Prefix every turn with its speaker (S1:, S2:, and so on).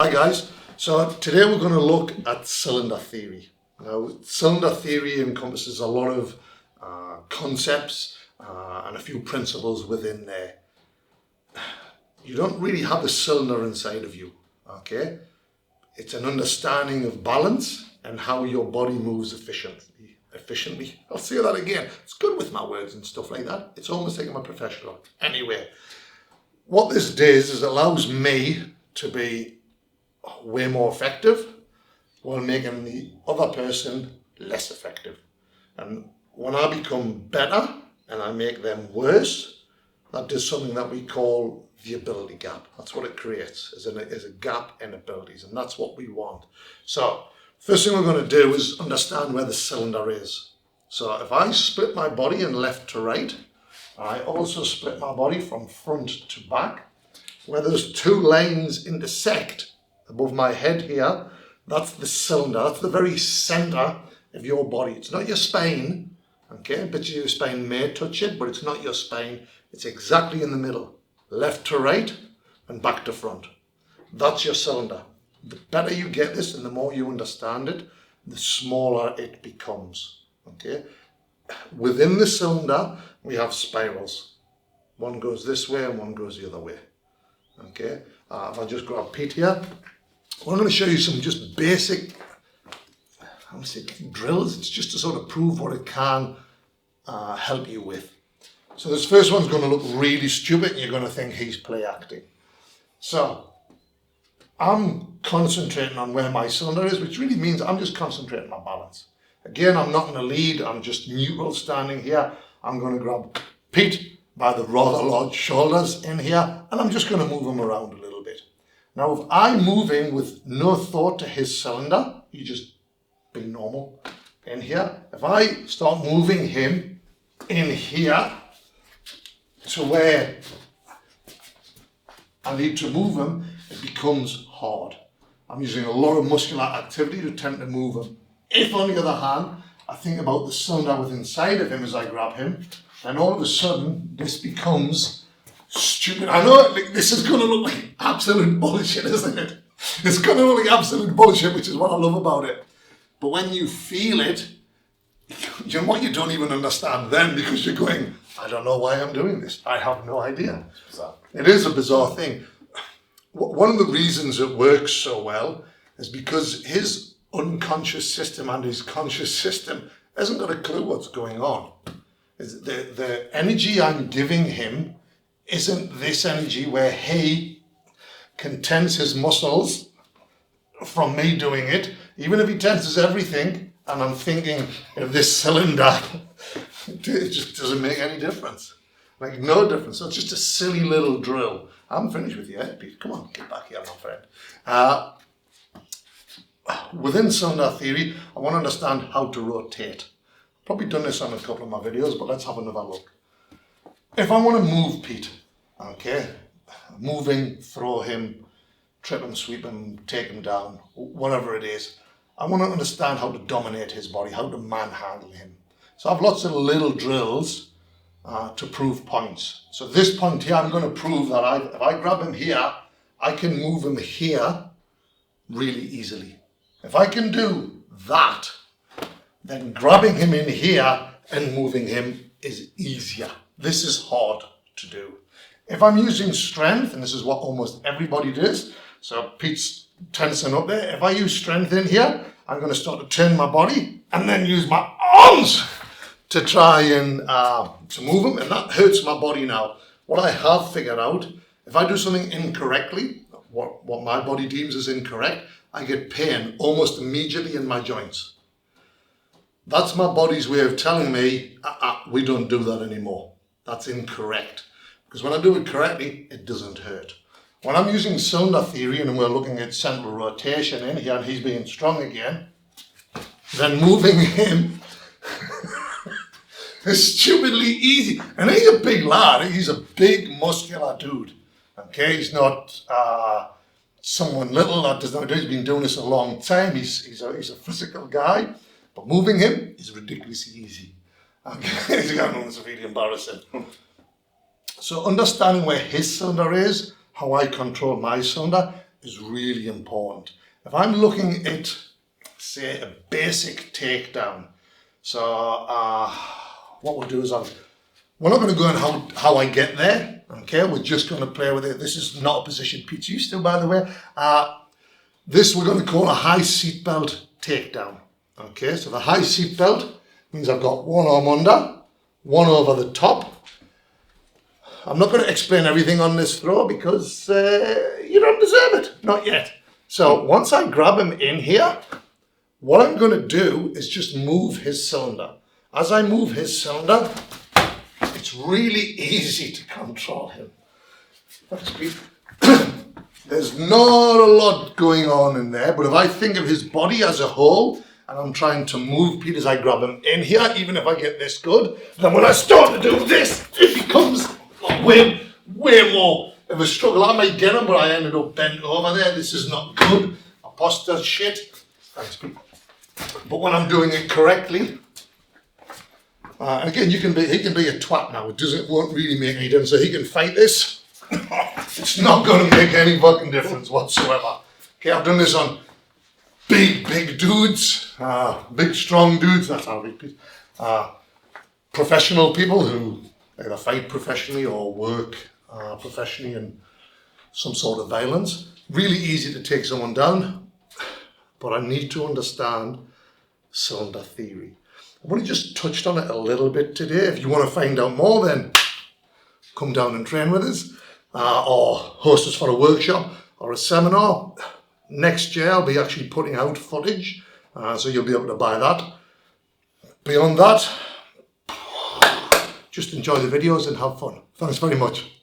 S1: Hi guys, so today we're going to look at cylinder theory. Now, cylinder theory encompasses a lot of concepts and a few principles within there. You don't really have a cylinder inside of you, okay? It's an understanding of balance and how your body moves efficiently. I'll say that again. It's good with my words and stuff like that. It's almost like I'm a professional. Anyway, what this does is allows me to be way more effective while making the other person less effective. And when I become better and I make them worse, that does something that we call the ability gap. That's what it creates, is a gap in abilities, and that's what we want. So first thing we're going to do is understand where the cylinder is. So if I split my body in left to right, I also split my body from front to back. Where those two lines intersect above my head here, that's the cylinder. That's the very center of your body. It's not your spine, okay? But your spine may touch it, but it's not your spine. It's exactly in the middle, left to right and back to front. That's your cylinder. The better you get this and the more you understand it, the smaller it becomes, okay? Within the cylinder, we have spirals. One goes this way and one goes the other way, okay? If I just grab Pete here, well, I'm going to show you some just basic, I would say drills. It's just to sort of prove what it can help you with. So this first one's going to look really stupid and you're going to think he's play acting. So I'm concentrating on where my cylinder is, which really means I'm just concentrating on my balance. Again, I'm not in the lead, I'm just neutral standing here. I'm going to grab Pete by the rather large shoulders in here and I'm just going to move him around a little bit. Now, if I'm moving with no thought to his cylinder, you just be normal in here. If I start moving him in here to where I need to move him, it becomes hard. I'm using a lot of muscular activity to tend to move him. If, on the other hand, I think about the cylinder within inside of him as I grab him, then all of a sudden this becomes stupid. I know this is going to look like absolute bullshit, isn't it? It's going to look like absolute bullshit, which is what I love about it. But when you feel it, you know what, you don't even understand then because you're going, I don't know why I'm doing this. I have no idea. It is a bizarre thing. One of the reasons it works so well is because his unconscious system and his conscious system hasn't got a clue what's going on. The energy I'm giving him isn't this energy where he can tense his muscles from me doing it. Even if he tenses everything and I'm thinking of this cylinder, it just doesn't make any difference. Like no difference. So it's just a silly little drill. I'm finished with you, Pete. Come on, get back here, my friend. Within cylinder theory, I want to understand how to rotate. I've probably done this on a couple of my videos, but let's have another look. If I want to move Pete, okay, moving, throw him, trip him, sweep him, take him down, whatever it is, I want to understand how to dominate his body, how to manhandle him. So I have lots of little drills to prove points. So this point here, I'm going to prove that if I grab him here, I can move him here really easily. If I can do that, then grabbing him in here and moving him is easier. This is hard to do. If I'm using strength, and this is what almost everybody does, so Pete's tensing up there. If I use strength in here, I'm going to start to turn my body and then use my arms to try and to move him, and that hurts my body now. What I have figured out, if I do something incorrectly, what my body deems as incorrect, I get pain almost immediately in my joints. That's my body's way of telling me, we don't do that anymore. That's incorrect. Because when I do it correctly, it doesn't hurt. When I'm using cylinder theory and we're looking at central rotation in here and he's being strong again, then moving him is stupidly easy. And he's a big lad. He's a big muscular dude. Okay, he's not someone little that does not do. He's been doing this a long time. He's a physical guy. But moving him is ridiculously easy. Okay, it's really embarrassing. So understanding where his cylinder is, how I control my cylinder, is really important. If I'm looking at, say, a basic takedown, so what we'll do is we're not going to go on how I get there, okay? We're just going to play with it. This is not a position Pete's used to, by the way. This we're going to call a high seatbelt takedown, okay? So the high seatbelt means I've got one arm under, one over the top. I'm not going to explain everything on this throw because you don't deserve it, not yet. So once I grab him in here, what I'm going to do is just move his cylinder. As I move his cylinder, it's really easy to control him. There's not a lot going on in there, but if I think of his body as a whole, and I'm trying to move Pete as I grab him in here, even if I get this good, then when I start to do this, it becomes way more of a struggle. I might get him, but I ended up bent over there. This is not good. My posture's shit. Thanks, Pete. But when I'm doing it correctly, again, he can be a twat now. Won't really make any difference. So he can fight this. It's not going to make any fucking difference whatsoever. Okay, I've done this on big dudes, big strong dudes. That's how big professional people who either fight professionally or work professionally in some sort of violence. Really easy to take someone down, but I need to understand cylinder theory. I've only just touched on it a little bit today. If you want to find out more, then come down and train with us, or host us for a workshop or a seminar. Next year, I'll be actually putting out footage, so you'll be able to buy that. Beyond that, just enjoy the videos and have fun. Thanks very much.